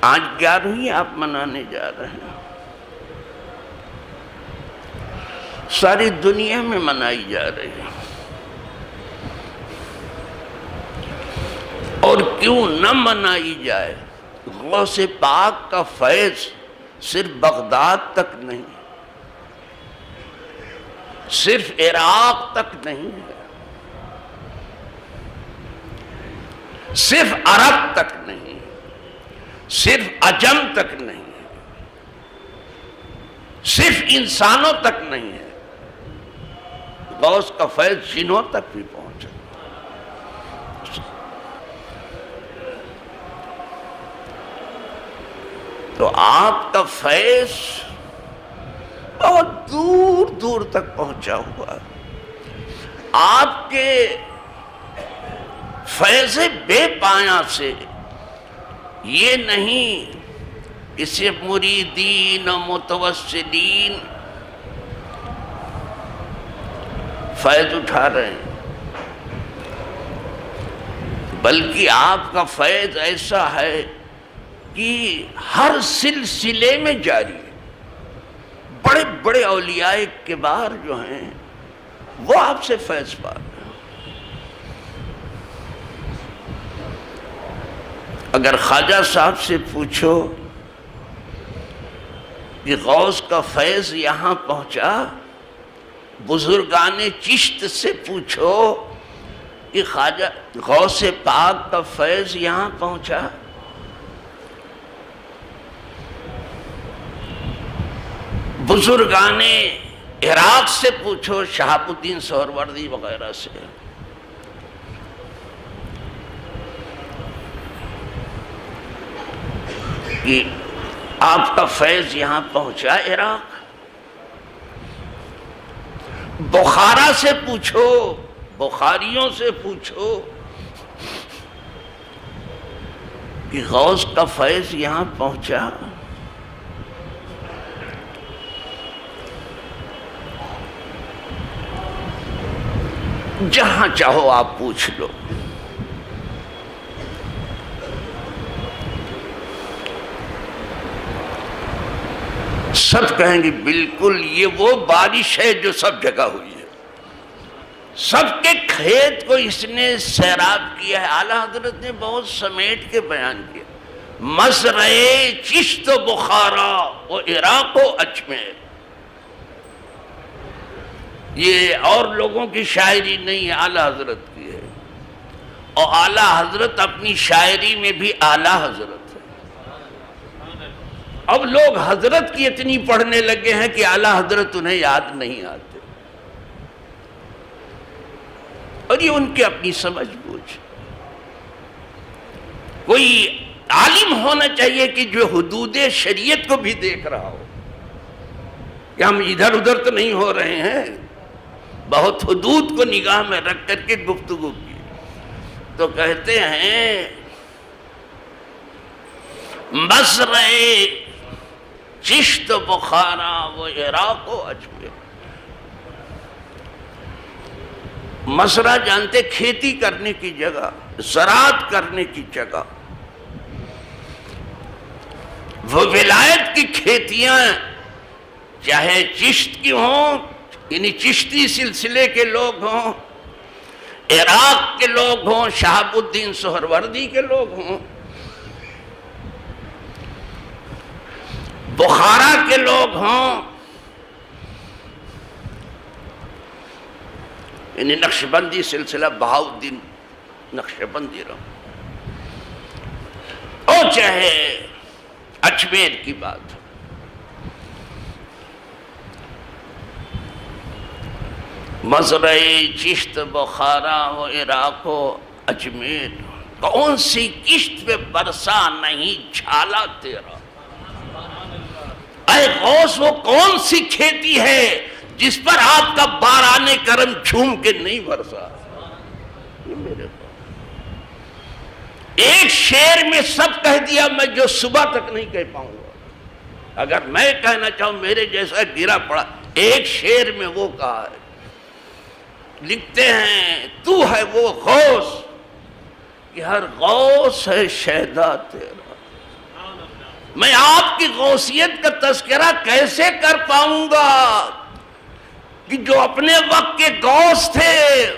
آج 11ویں آپ منانے جا رہے ہیں، ساری دنیا میں منائی جا رہی ہے، اور کیوں نہ منائی جائے؟ غوث پاک کا فیض صرف بغداد تک نہیں، صرف عراق تک نہیں ہے، صرف عرب تک نہیں، صرف عجم تک نہیں ہے، صرف انسانوں تک نہیں ہے، غوث کا فیض جنوں تک بھی پہنچا۔ تو آپ کا فیض بہت دور دور تک پہنچا ہوا ہے۔ آپ کے فیض بے پایاں سے یہ نہیں کہ صرف مریدین و متوسلین فیض اٹھا رہے ہیں، بلکہ آپ کا فیض ایسا ہے کہ ہر سلسلے میں جاری ہے۔ بڑے بڑے اولیاء کبار جو ہیں وہ آپ سے فیض پا رہے ہیں۔ اگر خواجہ صاحب سے پوچھو کہ غوث کا فیض یہاں پہنچا، بزرگان چشت سے پوچھو کہ خواجہ غوث پاک کا فیض یہاں پہنچا، بزرگان عراق سے پوچھو، شہاب الدین سہروردی وغیرہ سے، کہ آپ کا فیض یہاں پہنچا عراق۔ بخارا سے پوچھو، بخاریوں سے پوچھو کہ غوث کا فیض یہاں پہنچا۔ جہاں چاہو آپ پوچھ لو، سب کہیں گے بالکل یہ وہ بارش ہے جو سب جگہ ہوئی ہے، سب کے کھیت کو اس نے سیراب کیا ہے۔ اعلیٰ حضرت نے بہت سمیٹ کے بیان کیا، مزرع چشت و بخارا و عراق و اجمیر۔ یہ اور لوگوں کی شاعری نہیں ہے، اعلیٰ حضرت کی ہے، اور اعلیٰ حضرت اپنی شاعری میں بھی اعلیٰ حضرت ہے۔ اب لوگ حضرت کی اتنی پڑھنے لگے ہیں کہ اعلیٰ حضرت انہیں یاد نہیں آتے، اور یہ ان کی اپنی سمجھ بوجھ۔ کوئی عالم ہونا چاہیے کہ جو حدود شریعت کو بھی دیکھ رہا ہو، کہ ہم ادھر ادھر تو نہیں ہو رہے ہیں، بہت حدود کو نگاہ میں رکھ کر کے گفتگو کی۔ تو کہتے ہیں مزرع چشت بخارا و عراق و اجمیر۔ مزرع جانتے کھیتی کرنے کی جگہ، زراعت کرنے کی جگہ۔ وہ ولایت کی کھیتیاں چاہے چشت کی ہوں، یعنی چشتی سلسلے کے لوگ ہوں، عراق کے لوگ ہوں، شہاب الدین سہروردی کے لوگ ہوں، بخارا کے لوگ ہوں، یعنی نقشبندی سلسلہ بہاؤالدین نقشبندی رہو، اور چاہے اجمیر کی بات ہو۔ مزرع چشت بخارا و عراق و اجمیر، کون سی کشت پہ برسا نہیں جھالا تیرا۔ اے غوث وہ کون سی کھیتی ہے جس پر آپ کا باران کرم جھوم کے نہیں برسا۔ یہ میرے ایک شعر میں سب کہہ دیا، میں جو صبح تک نہیں کہہ پاؤں گا۔ اگر میں کہنا چاہوں میرے جیسا گرا پڑا، ایک شعر میں وہ کہا ہے۔ لکھتے ہیں تو ہے وہ غوث کہ ہر غوث ہے شیدا تیرا، میں آپ کی غوثیت کا تذکرہ کیسے کر پاؤں گا کہ جو اپنے وقت کے غوث تھے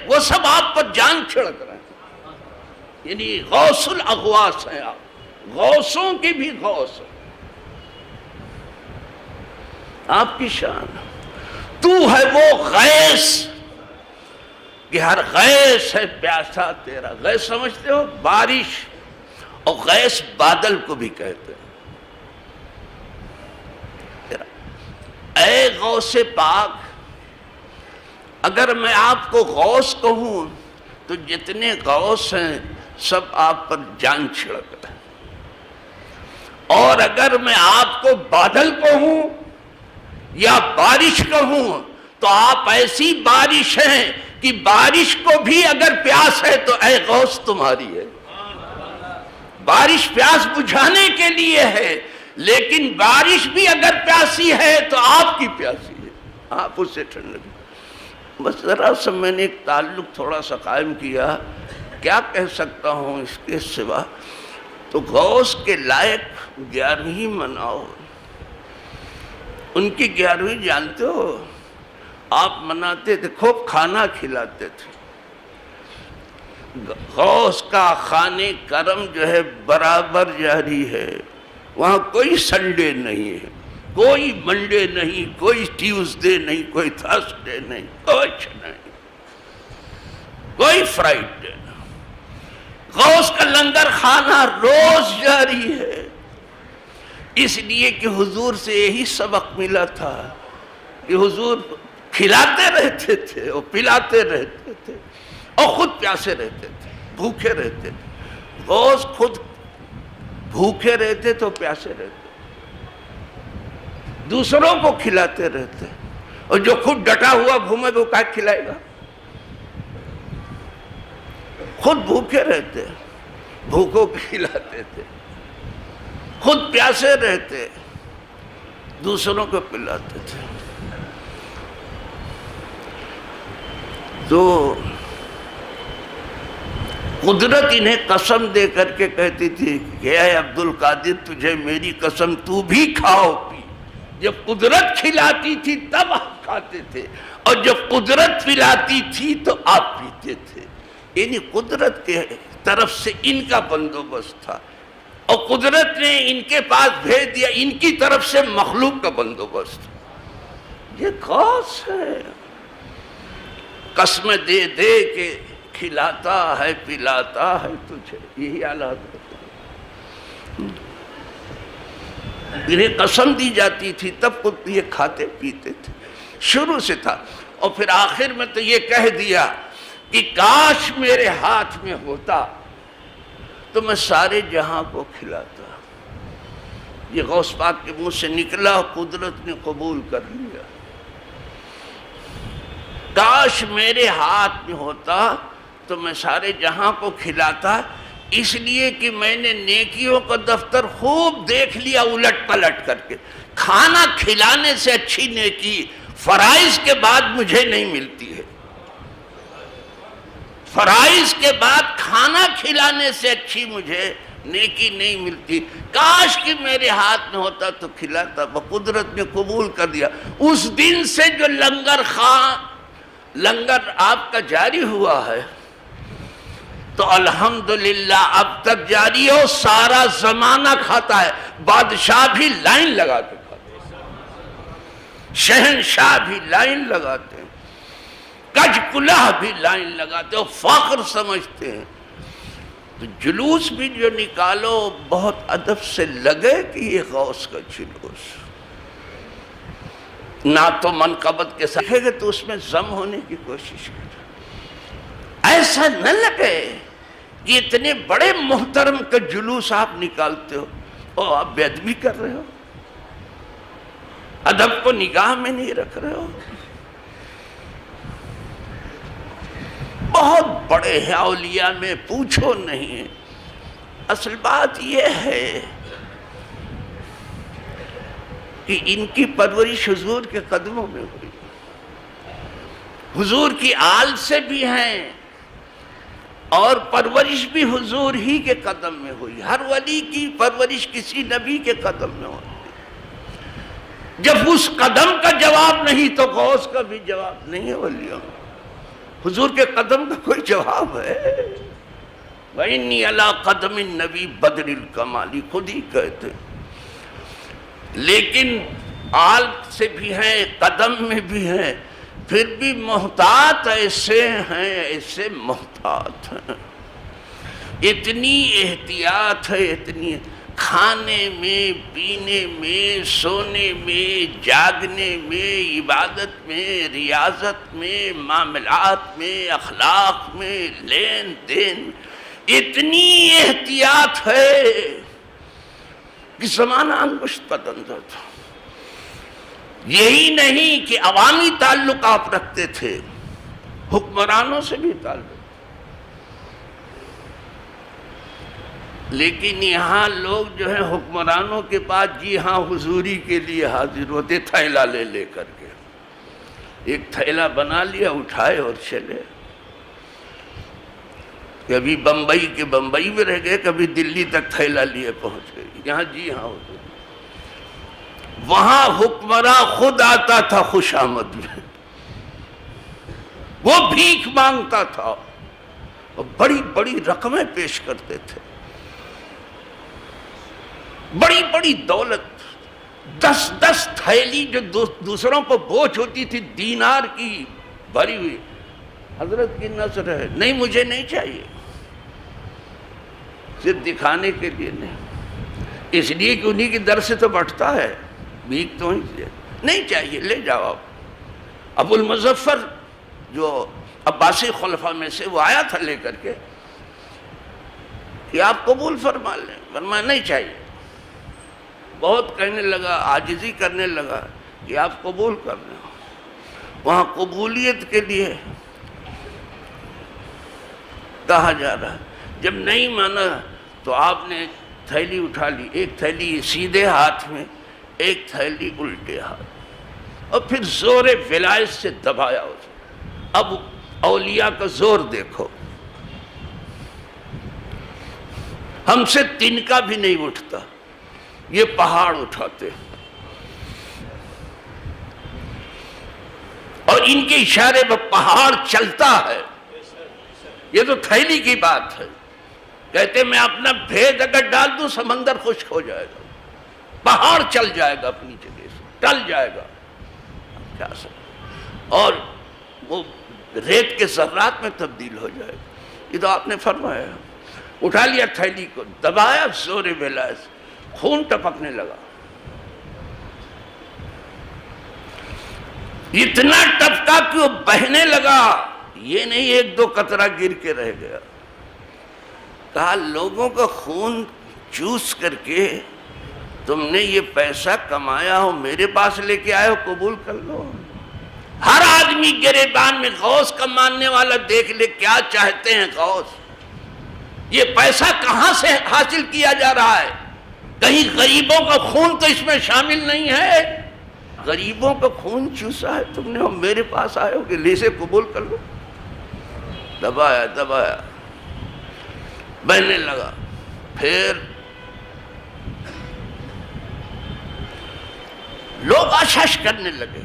وہ سب آپ پر جان چھڑک رہے ہیں. یعنی غوث الاغواث ہیں آپ، غوثوں کی بھی غوث. آپ کی شان تو ہے وہ غیث کہ ہر غیث ہے پیاسا تیرا. غیث سمجھتے ہو؟ بارش. اور غیث بادل کو بھی کہتے ہیں. اے غوث پاک، اگر میں آپ کو غوث کہوں تو جتنے غوث ہیں سب آپ پر جان چھڑک رہے ہیں. اور اگر میں آپ کو بادل کہوں یا بارش کہوں تو آپ ایسی بارش ہیں کہ بارش کو بھی اگر پیاس ہے تو اے غوث تمہاری ہے. بارش پیاس بجھانے کے لیے ہے، لیکن بارش بھی اگر پیاسی ہے تو آپ کی پیاسی ہے، آپ اسے ٹھنڈک. بس ذرا سا میں نے ایک تعلق تھوڑا سا قائم کیا، کیا کہہ سکتا ہوں اس کے سوا. تو غوث کے لائق 11ویں مناؤ. ان کی 11ویں جانتے ہو؟ آپ مناتے تھے، خوب کھانا کھلاتے تھے. غوث کا خانے کرم جو ہے برابر جاری ہے. وہاں کوئی سنڈے نہیں ہے، کوئی منڈے نہیں، کوئی ٹیوزڈے نہیں، کوئی تھرسڈے نہیں، کچھ نہیں، کوئی فرائیڈے نہیں. غوث کا لنگر خانہ روز جاری ہے. اس لیے کہ حضور سے یہی سبق ملا تھا کہ حضور کھلاتے رہتے تھے اور پلاتے رہتے تھے اور خود پیاسے رہتے تھے، بھوکے رہتے تھے. غوث خود بھوکے رہتے تو پیاسے رہتے، دوسروں کو کھلاتے رہتے. اور جو خود ڈٹا ہوا گھومے وہ کیا کھلائے گا؟ خود بھوکے رہتے، بھوکوں کو کھلاتے تھے، خود پیاسے رہتے، دوسروں کو پلاتے تھے. تو قدرت انہیں قسم دے کر کے کہتی تھی کہ اے عبد القادر تجھے میری قسم، تو بھی کھاؤ پی. جب قدرت کھلاتی تھی تب آپ کھاتے تھے، اور جب قدرت پلاتی تھی تو آپ پیتے تھے. یعنی قدرت کے طرف سے ان کا بندوبست تھا، اور قدرت نے ان کے پاس بھیج دیا ان کی طرف سے مخلوق کا بندوبست. یہ غوث ہے، قسم دے دے کے کھلاتا ہے پلاتا ہے تجھے. یہی حالات ہوتے. انہیں قسم دی جاتی تھی تب خود یہ کھاتے پیتے تھے، شروع سے تھا. اور پھر آخر میں تو یہ کہہ دیا کہ کاش میرے ہاتھ میں ہوتا تو میں سارے جہاں کو کھلاتا. یہ غوث پاک کے منہ سے نکلا، قدرت نے قبول کر لیا. کاش میرے ہاتھ میں ہوتا تو میں سارے جہاں کو کھلاتا، اس لیے کہ میں نے نیکیوں کا دفتر خوب دیکھ لیا الٹ پلٹ کر کے. کھانا کھلانے سے اچھی نیکی فرائض کے بعد مجھے نہیں ملتی ہے. فرائض کے بعد کھانا کھلانے سے اچھی مجھے نیکی نہیں ملتی. کاش کہ میرے ہاتھ میں ہوتا تو کھلاتا. وہ قدرت نے قبول کر دیا. اس دن سے جو لنگر آپ کا جاری ہوا ہے تو الحمدللہ اب تک جاری ہے. سارا زمانہ کھاتا ہے. بادشاہ بھی لائن لگا کے کھاتے ہیں، شہنشاہ بھی لائن لگاتے ہیں، کج کلہ بھی لائن لگاتے ہیں، فخر سمجھتے ہیں. تو جلوس بھی جو نکالو بہت ادب سے لگے کہ یہ غوث کا جلوس. نہ تو منقبت کے ساتھ گے تو اس میں ضم ہونے کی کوشش کریں. ایسا نہ لگے کہ اتنے بڑے محترم کا جلوس آپ نکالتے ہو اور آپ بے ادبی کر رہے ہو، ادب کو نگاہ میں نہیں رکھ رہے ہو. بہت بڑے ہیں اولیاء میں، پوچھو نہیں. اصل بات یہ ہے کہ ان کی پرورش حضور کے قدموں میں ہوئی، حضور کی آل سے بھی ہیں اور پرورش بھی حضور ہی کے قدم میں ہوئی. ہر ولی کی پرورش کسی نبی کے قدم میں ہوتی. جب اس قدم کا جواب نہیں تو غوث کا بھی جواب نہیں ہے ولیوں. حضور کے قدم کا کوئی جواب ہے؟ وَإِنِّي عَلَىٰ قَدَمِ النَّبِي بَدْرِ الْكَمَالِ خود ہی کہتے. لیکن آل سے بھی ہیں، قدم میں بھی ہیں، پھر بھی محتاط ایسے ہیں، ایسے محتاط ہیں. اتنی احتیاط ہے، اتنی کھانے میں، پینے میں، سونے میں، جاگنے میں، عبادت میں، ریاضت میں، معاملات میں، اخلاق میں، لین دین، اتنی احتیاط ہے کہ زمانہ انگشت کا اندر تھا. یہی نہیں کہ عوامی تعلق آپ رکھتے تھے، حکمرانوں سے بھی تعلق. لیکن یہاں لوگ جو ہے حکمرانوں کے پاس جی ہاں حضوری کے لیے حاضر ہوتے، تھیلا لے کر کے. ایک تھیلا بنا لیا، اٹھائے اور چلے. کبھی بمبئی کے بمبئی میں رہ گئے، کبھی دلی تک تھیلا لیے پہنچ گئے. یہاں جی ہاں حضور. وہاں حکمراں خود آتا تھا خوش آمد میں، وہ بھیک مانگتا تھا اور بڑی بڑی رقمیں پیش کرتے تھے. بڑی بڑی دولت، 10 تھیلی جو دوسروں پر بوجھ ہوتی تھی دینار کی بھری ہوئی. حضرت کی نظر ہے نہیں، مجھے نہیں چاہیے. صرف دکھانے کے لیے نہیں، اس لیے کہ انہی کی در سے تو بٹتا ہے. بھیک تو نہیں چاہیے، لے جاؤ آپ. ابو المظفر جو عباسی خلفاء میں سے، وہ آیا تھا لے کر کے کہ آپ قبول فرما لیں. فرمایا نہیں چاہیے. بہت کہنے لگا، عاجزی کرنے لگا کہ آپ قبول کر لیں. وہاں قبولیت کے لیے کہا جا رہا. جب نہیں مانا تو آپ نے تھیلی اٹھا لی، ایک تھیلی سیدھے ہاتھ میں، ایک تھیلی الٹے ہاتھ، اور پھر زور ولایت سے دبایا اسے. اب اولیاء کا زور دیکھو. ہم سے تنکا بھی نہیں اٹھتا، یہ پہاڑ اٹھاتے. اور ان کے اشارے پر پہاڑ چلتا ہے. یہ تو تھیلی کی بات ہے. کہتے میں اپنا بھید اگر ڈال دوں سمندر خشک ہو جائے گا، پہاڑ چل جائے گا، اپنی جگہ سے ٹل جائے گا. کیا سب اور وہ ریت کے ذرات میں تبدیل ہو جائے گا. یہ تو آپ نے فرمایا. اٹھا لیا تھیلی کو، دبایا زور ولایت سے، خون ٹپکنے لگا. اتنا ٹپکا کہ وہ بہنے لگا. یہ نہیں 1-2 قطرہ گر کے رہ گیا. کہا لوگوں کا خون چوس کر کے تم نے یہ پیسہ کمایا ہو، میرے پاس لے کے آئے ہو، قبول کر لو. ہر آدمی گریبان میں غوث کا ماننے والا دیکھ لے کیا چاہتے ہیں غوث. یہ پیسہ کہاں سے حاصل کیا جا رہا ہے؟ کہیں غریبوں کا خون تو اس میں شامل نہیں ہے. غریبوں کا خون چوسا ہے تم نے اور میرے پاس آئے ہو کہ لیسے قبول کر لو. دبایا دبایا، بہنے لگا. پھر لوگ آشش کرنے لگے.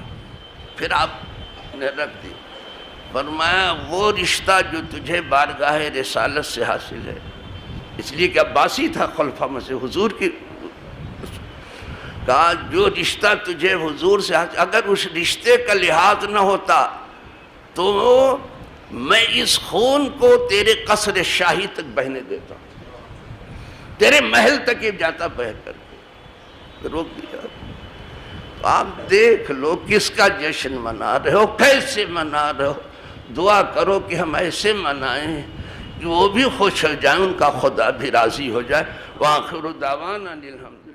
پھر آپ نے رکھ دی. فرمایا وہ رشتہ جو تجھے بارگاہ رسالت سے حاصل ہے، اس لیے کہ عباسی تھا خلفاء میں سے، حضور کی کہا جو رشتہ تجھے حضور سے حاصل، اگر اس رشتے کا لحاظ نہ ہوتا تو میں اس خون کو تیرے قصر شاہی تک بہنے دیتا، تیرے محل تک یہ جاتا بہ کر کے. روک دیا. تو آپ دیکھ لو کس کا جشن منا رہے ہو، کیسے منا رہے ہو. دعا کرو کہ ہم ایسے منائیں کہ وہ بھی خوش ہو جائیں، ان کا خدا بھی راضی ہو جائے. وآخر دعوانا الحمد.